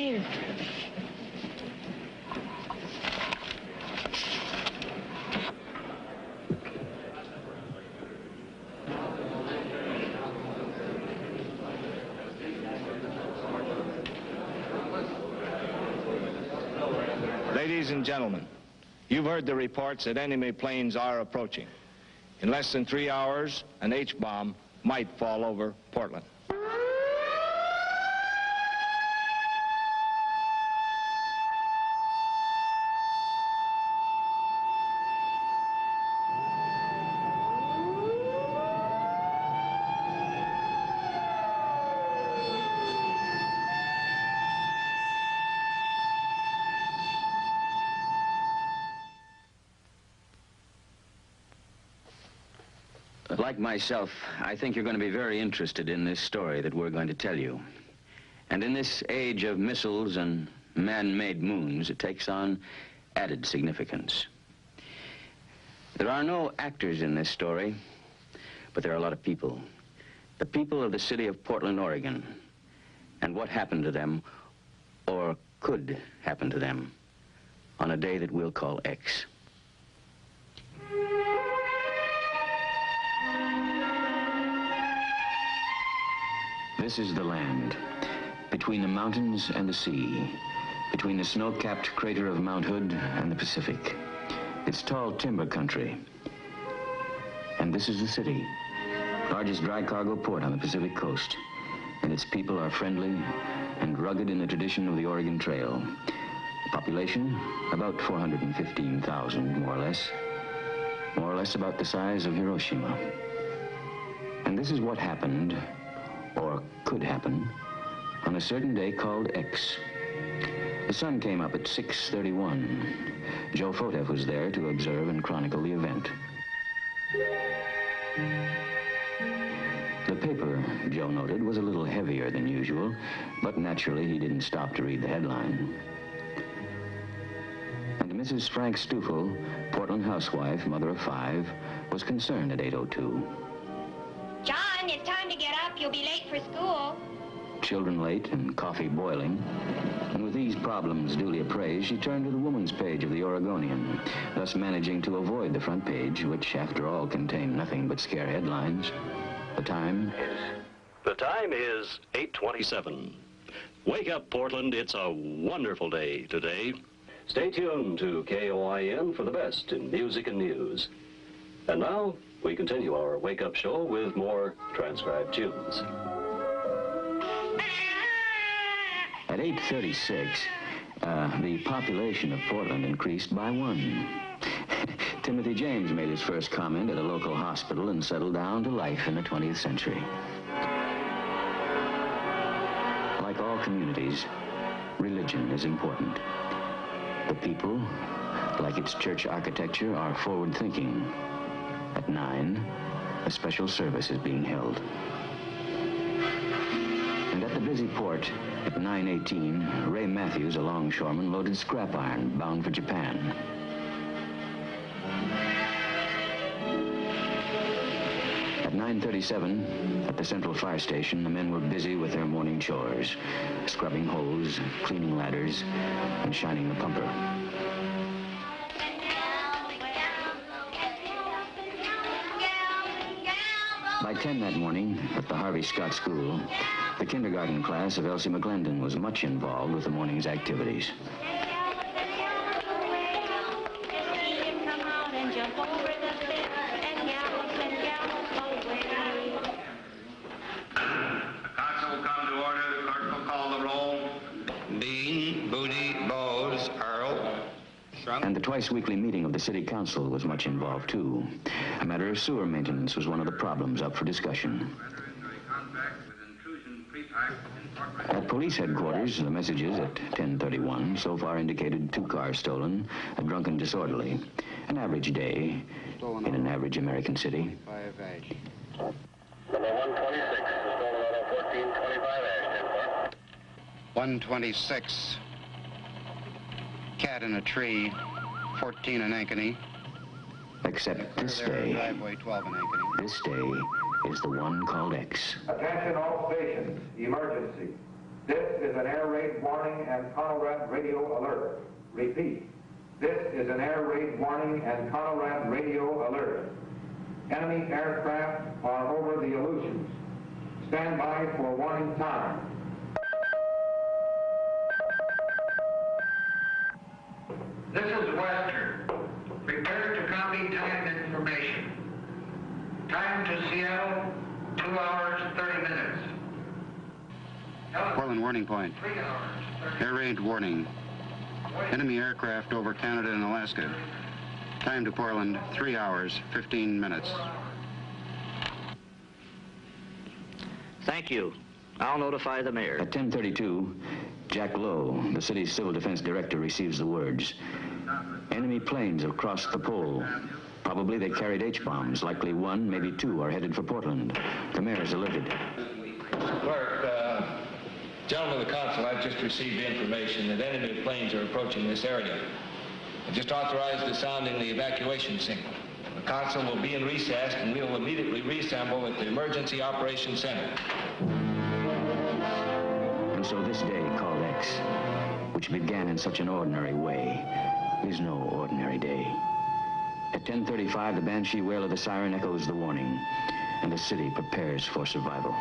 here. Ladies and gentlemen, you've heard the reports that enemy planes are approaching. In less than 3 hours, an H-bomb might fall over Portland. Like myself, I think you're going to be very interested in this story that we're going to tell you. And in this age of missiles and man-made moons, it takes on added significance. There are no actors in this story, but there are a lot of people. The people of the city of Portland, Oregon, and what happened to them, or could happen to them, on a day that we'll call X. This is the land, between the mountains and the sea, between the snow-capped crater of Mount Hood and the Pacific. It's tall timber country. And this is the city, largest dry cargo port on the Pacific coast. And its people are friendly and rugged in the tradition of the Oregon Trail. Population, about 415,000, more or less about the size of Hiroshima. And this is what happened, or could happen, on a certain day called X. The sun came up at 6:31. Joe Foteff was there to observe and chronicle the event. The paper, Joe noted, was a little heavier than usual, but naturally he didn't stop to read the headline. And Mrs. Frank Stufel, Portland housewife, mother of 5, was concerned at 8:02. John, it's time to get up. You'll be late for school. Children late and coffee boiling. And with these problems duly appraised, she turned to the woman's page of the Oregonian, thus managing to avoid the front page, which, after all, contained nothing but scare headlines. The time? The time is 8:27. Wake up, Portland. It's a wonderful day today. Stay tuned to KOIN for the best in music and news. And now, we continue our wake-up show with more transcribed tunes. At 8:36, the population of Portland increased by 1. Timothy James made his first comment at a local hospital and settled down to life in the 20th century. Like all communities, religion is important. The people, like its church architecture, are forward-thinking. At 9, a special service is being held. And at the busy port, at 9:18, Ray Matthews, a longshoreman, loaded scrap iron bound for Japan. At 9:37, at the Central Fire Station, the men were busy with their morning chores, scrubbing hose, cleaning ladders, and shining the pumper. By 10 that morning, at the Harvey Scott School, the kindergarten class of Elsie McGlendon was much involved with the morning's activities. And the twice-weekly meeting of the city council was much involved, too. A matter of sewer maintenance was one of the problems up for discussion. At police headquarters, the messages at 10:31 so far indicated 2 cars stolen, a drunken disorderly. An average day in an average American city. Number 126, the stolen auto 1425 Ash, 10-4. 126. Cat in a tree, 14 in Ankeny. Except this day, Driveway 12 in Ankeny. this day is the one called X. Attention all stations, emergency. This is an air raid warning and Conrad radio alert. Repeat. This is an air raid warning and Conrad radio alert. Enemy aircraft are over the Aleutians. Stand by for warning time. This is Western. Prepare to copy time information. Time to Seattle, 2 hours, 30 minutes. Portland warning point. 3 hours, 30 Air raid warning. Enemy aircraft over Canada and Alaska. Time to Portland, 3 hours, 15 minutes. Thank you. I'll notify the mayor. At 10:32, Jack Lowe, the city's civil defense director, receives the words. Enemy planes have crossed the pole. Probably they carried H-bombs. Likely one, maybe two, are headed for Portland. The mayor is alerted. Mr. Clerk, gentlemen of the council, I've just received information that enemy planes are approaching this area. I just authorized the sounding the evacuation signal. The council will be in recess and we will immediately reassemble at the Emergency Operations Center. And so this day called X, which began in such an ordinary way, is no ordinary day. At 10:35, the banshee wail of the siren echoes the warning, and the city prepares for survival.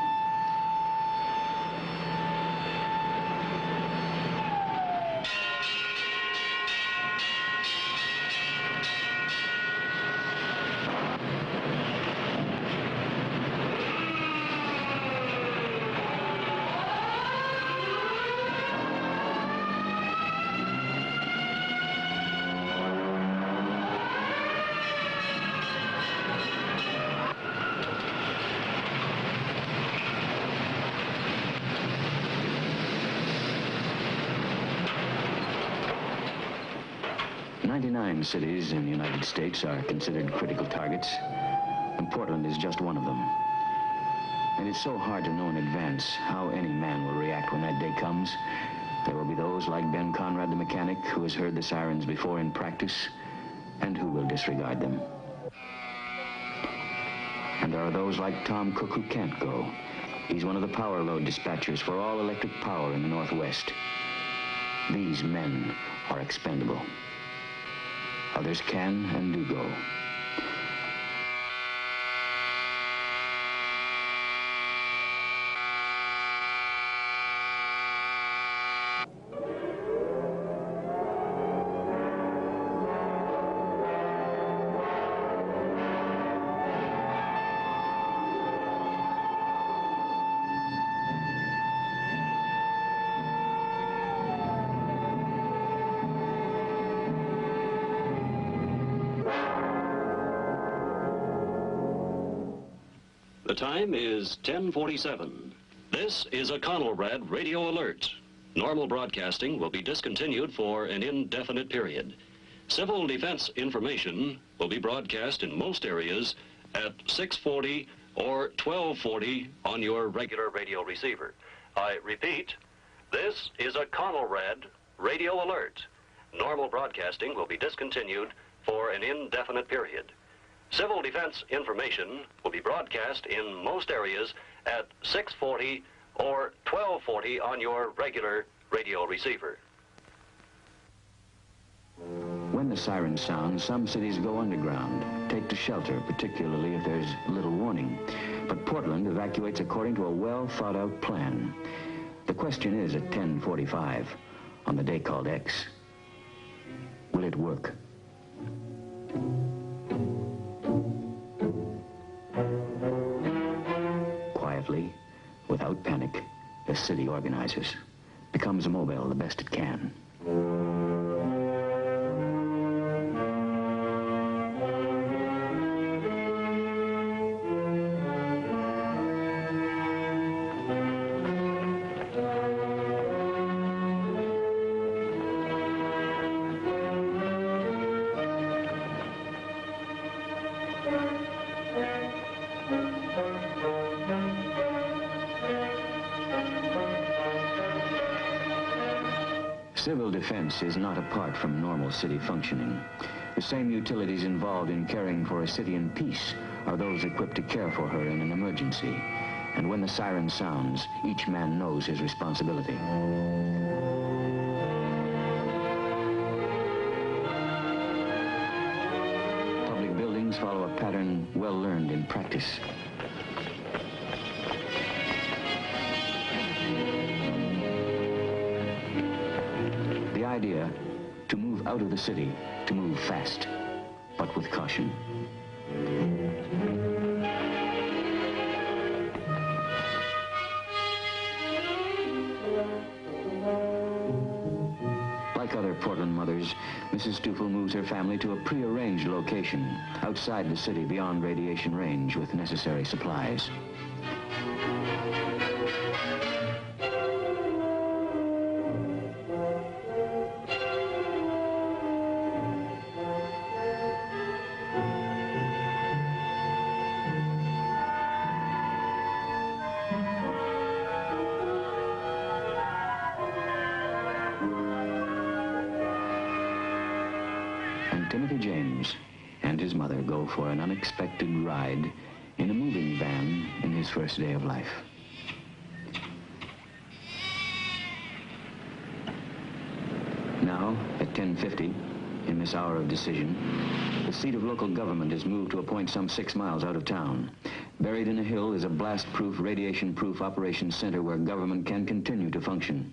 Cities in the United States are considered critical targets, and Portland is just one of them. And it's so hard to know in advance how any man will react when that day comes. There will be those like Ben Conrad the mechanic, who has heard the sirens before in practice, and who will disregard them. And there are those like Tom Cook who can't go. He's one of the power load dispatchers for all electric power in the Northwest. These men are expendable. Others can and do go. The time is 10:47. This is a Conrad radio alert. Normal broadcasting will be discontinued for an indefinite period. Civil defense information will be broadcast in most areas at 640 or 1240 on your regular radio receiver. I repeat, this is a Conrad radio alert. Normal broadcasting will be discontinued for an indefinite period. Civil defense information will be broadcast in most areas at 640 or 1240 on your regular radio receiver. When the sirens sound, some cities go underground, take to shelter, particularly if there's little warning. But Portland evacuates according to a well-thought-out plan. The question is at 10:45, on the day called X, will it work? Quietly, without panic, the city organizes, becomes mobile the best it can. Civil defense is not apart from normal city functioning. The same utilities involved in caring for a city in peace are those equipped to care for her in an emergency. And when the siren sounds, each man knows his responsibility. Public buildings follow a pattern well learned in practice. The idea, to move out of the city, to move fast, but with caution. Like other Portland mothers, Mrs. Stufel moves her family to a prearranged location outside the city beyond radiation range with necessary supplies. Timothy James and his mother go for an unexpected ride in a moving van in his first day of life. Now, at 10:50, in this hour of decision, the seat of local government is moved to a point some 6 miles out of town. Buried in a hill is a blast-proof, radiation-proof operations center where government can continue to function.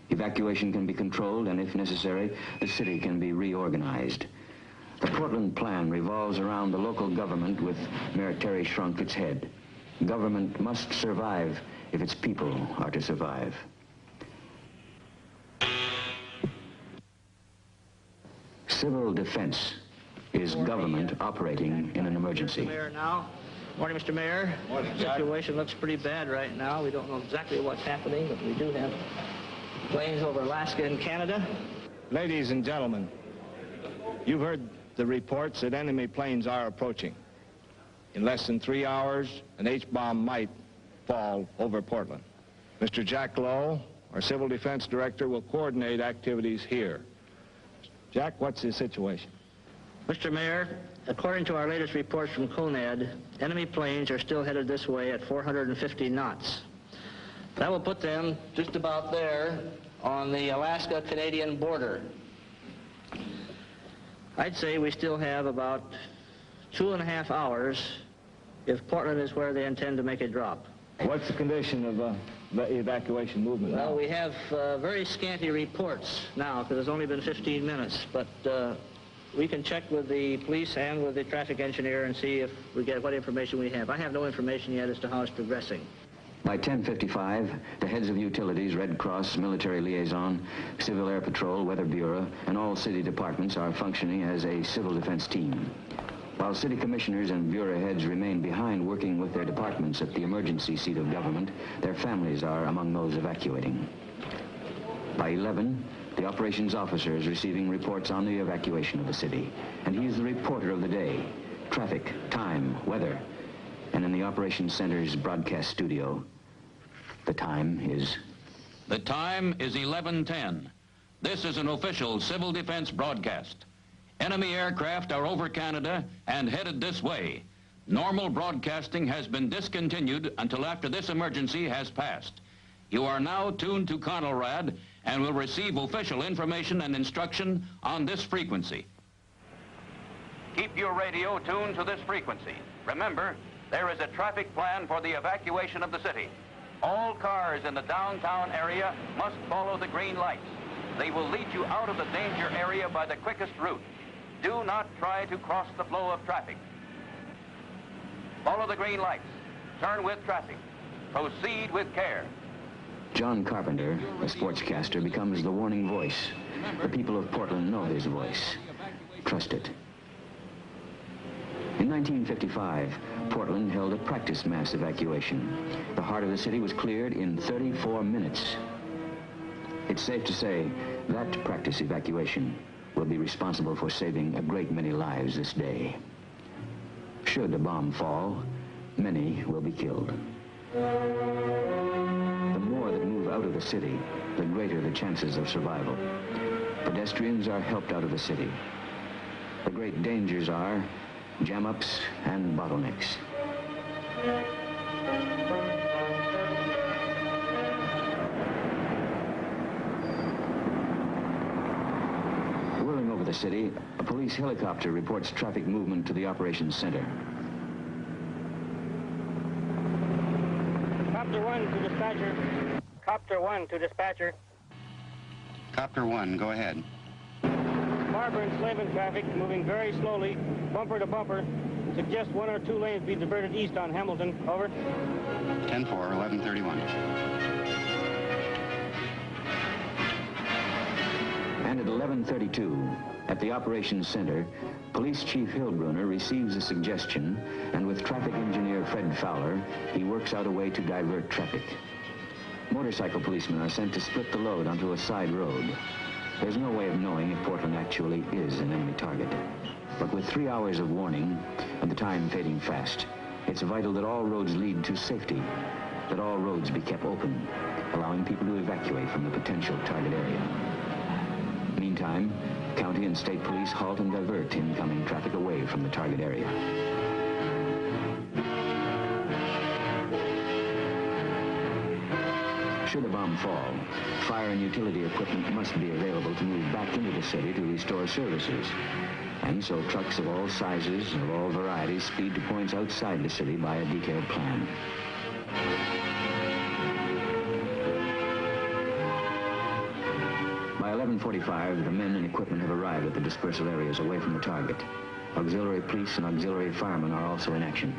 Evacuation can be controlled, and if necessary, the city can be reorganized. The Portland plan revolves around the local government with Mayor Terry Shrunk its head. Government must survive if its people are to survive. Civil defense is government operating in an emergency. Mayor now. Morning, Mr. Mayor. Morning, the situation looks pretty bad right now. We don't know exactly what's happening, but we do have planes over Alaska and Canada. Ladies and gentlemen, you've heard the reports that enemy planes are approaching. In less than 3 hours, an H-bomb might fall over Portland. Mr. Jack Lowe, our Civil Defense Director, will coordinate activities here. Jack, what's the situation? Mr. Mayor, according to our latest reports from CONAD, enemy planes are still headed this way at 450 knots. That will put them just about there on the Alaska-Canadian border. I'd say we still have about 2.5 hours if Portland is where they intend to make a drop. What's the condition of the evacuation movement now? Well, we have very scanty reports now because it's only been 15 minutes, but we can check with the police and with the traffic engineer and see if we get what information we have. I have no information yet as to how it's progressing. By 10:55, the heads of utilities, Red Cross, Military Liaison, Civil Air Patrol, Weather Bureau, and all city departments are functioning as a civil defense team. While city commissioners and bureau heads remain behind working with their departments at the emergency seat of government, their families are among those evacuating. By 11, the operations officer is receiving reports on the evacuation of the city, and he is the reporter of the day, traffic, time, weather. And in the operations center's broadcast studio, the time is... The time is 11:10. This is an official civil defense broadcast. Enemy aircraft are over Canada and headed this way. Normal broadcasting has been discontinued until after this emergency has passed. You are now tuned to Conelrad and will receive official information and instruction on this frequency. Keep your radio tuned to this frequency. Remember, there is a traffic plan for the evacuation of the city. All cars in the downtown area must follow the green lights. They will lead you out of the danger area by the quickest route. Do not try to cross the flow of traffic. Follow the green lights. Turn with traffic. Proceed with care. John Carpenter, a sportscaster, becomes the warning voice. The people of Portland know his voice. Trust it. In 1955, Portland held a practice mass evacuation. The heart of the city was cleared in 34 minutes. It's safe to say that practice evacuation will be responsible for saving a great many lives this day. Should a bomb fall, many will be killed. The more that move out of the city, the greater the chances of survival. Pedestrians are helped out of the city. The great dangers are jam-ups and bottlenecks. Whirling over the city, a police helicopter reports traffic movement to the operations center. Copter 1 to dispatcher. Copter 1 to dispatcher. Copter 1, go ahead. Barber and Slavin traffic moving very slowly, bumper to bumper. Suggest 1 or 2 lanes be diverted east on Hamilton. Over. 10-4, 1131. And at 11:32, at the operations center, Police Chief Hillbrunner receives a suggestion, and with traffic engineer Fred Fowler, he works out a way to divert traffic. Motorcycle policemen are sent to split the load onto a side road. There's no way of knowing if Portland actually is an enemy target. But with 3 hours of warning, and the time fading fast, it's vital that all roads lead to safety, that all roads be kept open, allowing people to evacuate from the potential target area. Meantime, county and state police halt and divert incoming traffic away from the target area. Should a bomb fall, fire and utility equipment must be available to move back into the city to restore services. And so trucks of all sizes and of all varieties speed to points outside the city by a detailed plan. By 11:45, the men and equipment have arrived at the dispersal areas away from the target. Auxiliary police and auxiliary firemen are also in action.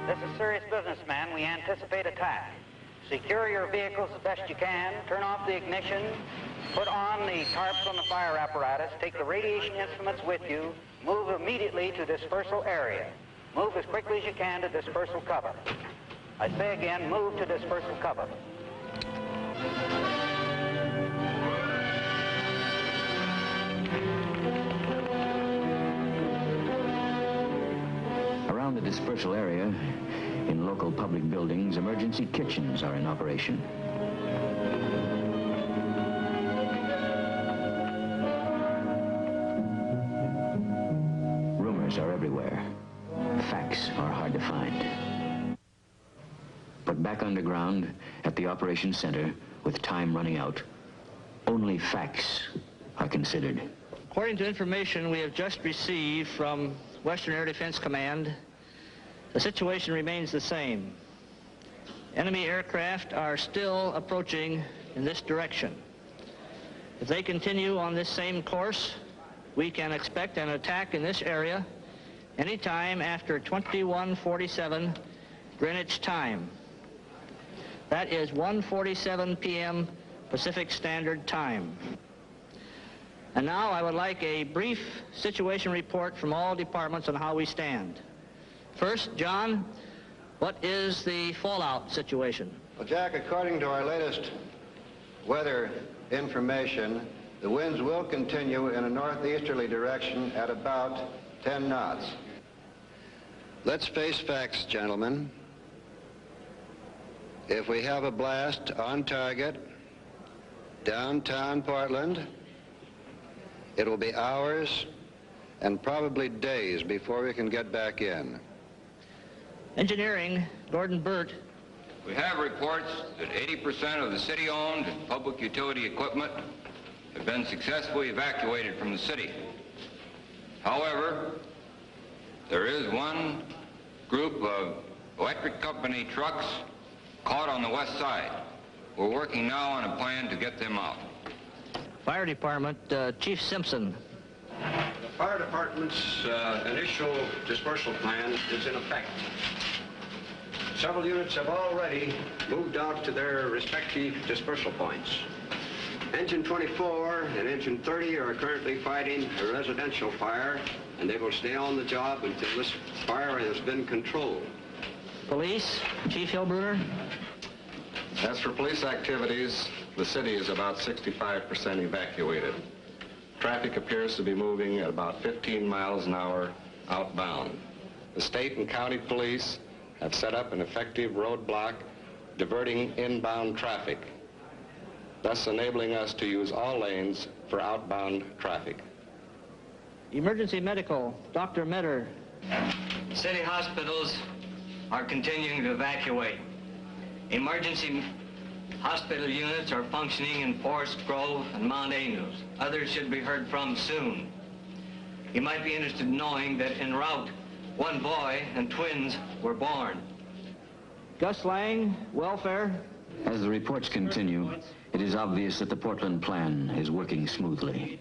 This is serious business, man. We anticipate attack. Secure your vehicles as best you can. Turn off the ignition. Put on the tarps on the fire apparatus. Take the radiation instruments with you. Move immediately to dispersal area. Move as quickly as you can to dispersal cover. I say again, move to dispersal cover. Around the dispersal area, in local public buildings, emergency kitchens are in operation. Rumors are everywhere. Facts are hard to find. But back underground, at the operations center, with time running out, only facts are considered. According to information we have just received from Western Air Defense Command, the situation remains the same. Enemy aircraft are still approaching in this direction. If they continue on this same course, we can expect an attack in this area anytime after 21:47 Greenwich time. That is 1:47 p.m. Pacific Standard Time. And now I would like a brief situation report from all departments on how we stand. First, John, what is the fallout situation? Well, Jack, according to our latest weather information, the winds will continue in a northeasterly direction at about 10 knots. Let's face facts, gentlemen. If we have a blast on target, downtown Portland, it will be hours and probably days before we can get back in. Engineering, Gordon Burt. We have reports that 80% of the city-owned and public utility equipment have been successfully evacuated from the city. However, there is one group of electric company trucks caught on the west side. We're working now on a plan to get them out. Fire Department, Chief Simpson. The fire department's initial dispersal plan is in effect. Several units have already moved out to their respective dispersal points. Engine 24 and Engine 30 are currently fighting a residential fire, and they will stay on the job until this fire has been controlled. Police, Chief Hillbrunner. As for police activities, the city is about 65% evacuated. Traffic appears to be moving at about 15 miles an hour outbound. The state and county police have set up an effective roadblock diverting inbound traffic, thus enabling us to use all lanes for outbound traffic. Emergency medical, Dr. Metter. City hospitals are continuing to evacuate. Emergency hospital units are functioning in Forest Grove and Mount Angels. Others should be heard from soon. You might be interested in knowing that en route, one boy and twins were born. Gus Lang, welfare. As the reports continue, it is obvious that the Portland plan is working smoothly.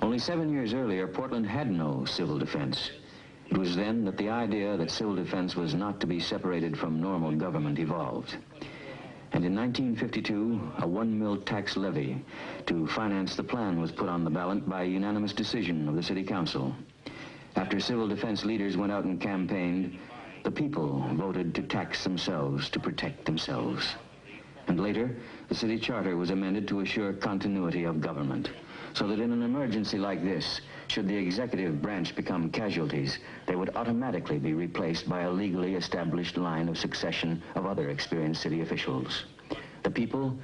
Only 7 years earlier, Portland had no civil defense. It was then that the idea that civil defense was not to be separated from normal government evolved. And in 1952, a 1 mil tax levy to finance the plan was put on the ballot by a unanimous decision of the City Council. After civil defense leaders went out and campaigned, the people voted to tax themselves to protect themselves. And later, the city charter was amended to assure continuity of government, so that in an emergency like this, should the executive branch become casualties, they would automatically be replaced by a legally established line of succession of other experienced city officials. The people,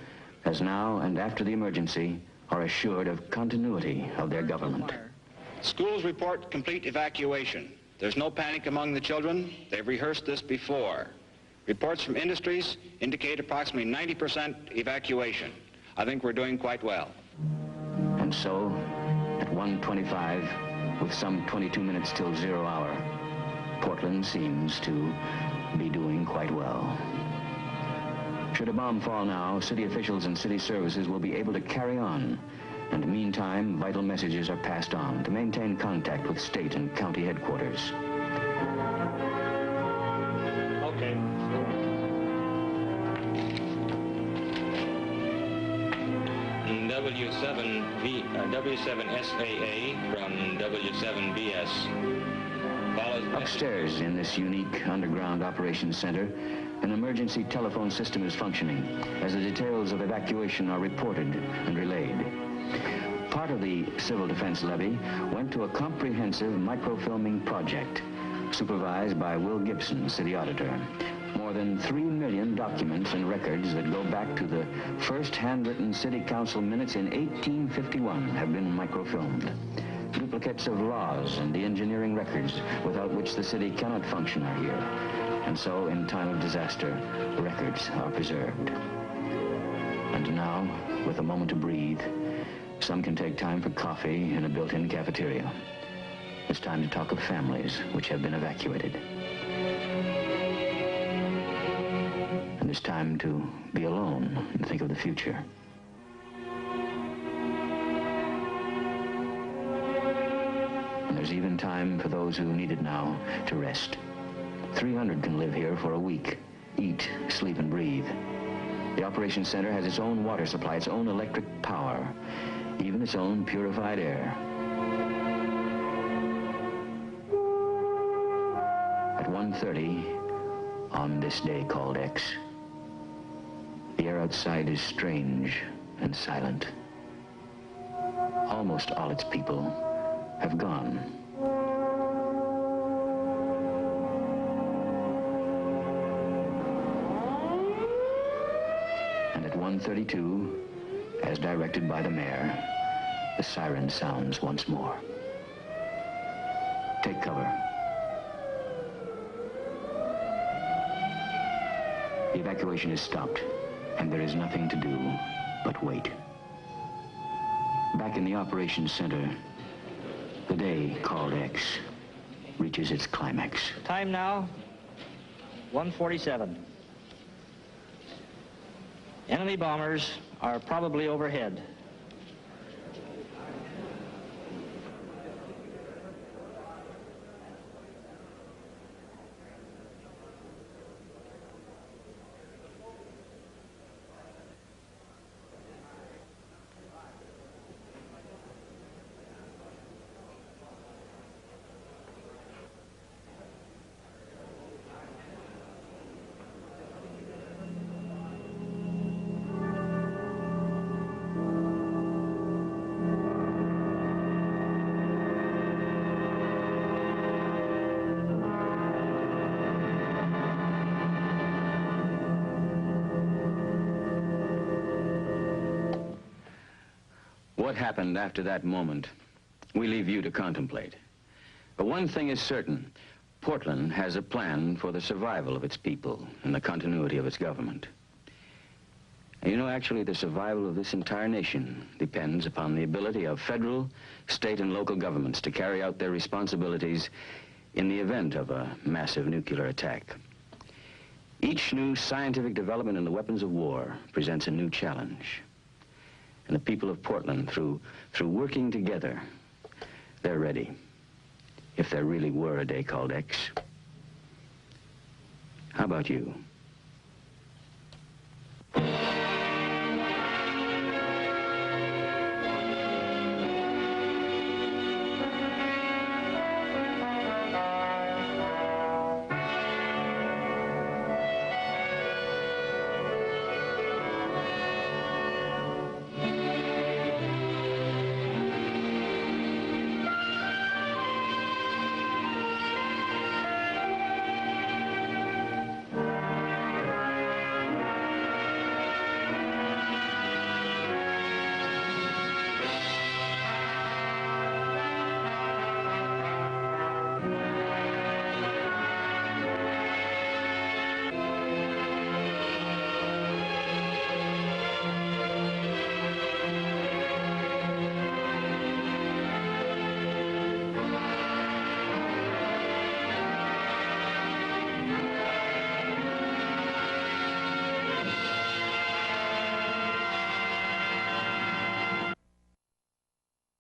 as now and after the emergency, are assured of continuity of their government. Schools report complete evacuation. There's no panic among the children. They've rehearsed this before. Reports from industries indicate approximately 90% evacuation. I think we're doing quite well. And so, at 1:25, with some 22 minutes till 0 hour, Portland seems to be doing quite well. Should a bomb fall now, city officials and city services will be able to carry on. And meantime, vital messages are passed on to maintain contact with state and county headquarters. Okay. W7SAA from W7BS. Upstairs in this unique underground operations center, an emergency telephone system is functioning as the details of evacuation are reported and relayed. Part of the civil defense levy went to a comprehensive microfilming project supervised by Will Gibson, city auditor. More than 3 million documents and records that go back to the first handwritten city council minutes in 1851 have been microfilmed. Duplicates of laws and the engineering records without which the city cannot function are here. And so, in time of disaster, records are preserved. And now, with a moment to breathe, some can take time for coffee in a built-in cafeteria. It's time to talk of families which have been evacuated. And it's time to be alone and think of the future. And there's even time for those who need it now to rest. 300 can live here for a week, eat, sleep, and breathe. The operations center has its own water supply, its own electric power, even its own purified air. At 1:30, on this day called X, the air outside is strange and silent. Almost all its people have gone. And at 1:32, as directed by the mayor, the siren sounds once more. Take cover. The evacuation is stopped, and there is nothing to do but wait. Back in the operations center, the day called X reaches its climax. Time now, 1:47. Enemy bombers are probably overhead. What happened after that moment we leave you to contemplate. But one thing is certain. Portland has a plan for the survival of its people and the continuity of its government. And you know, actually, the survival of this entire nation depends upon the ability of federal, state, and local governments to carry out their responsibilities in the event of a massive nuclear attack. Each new scientific development in the weapons of war presents a new challenge. And the people of Portland, through working together, they're ready. If there really were a day called X. How about you?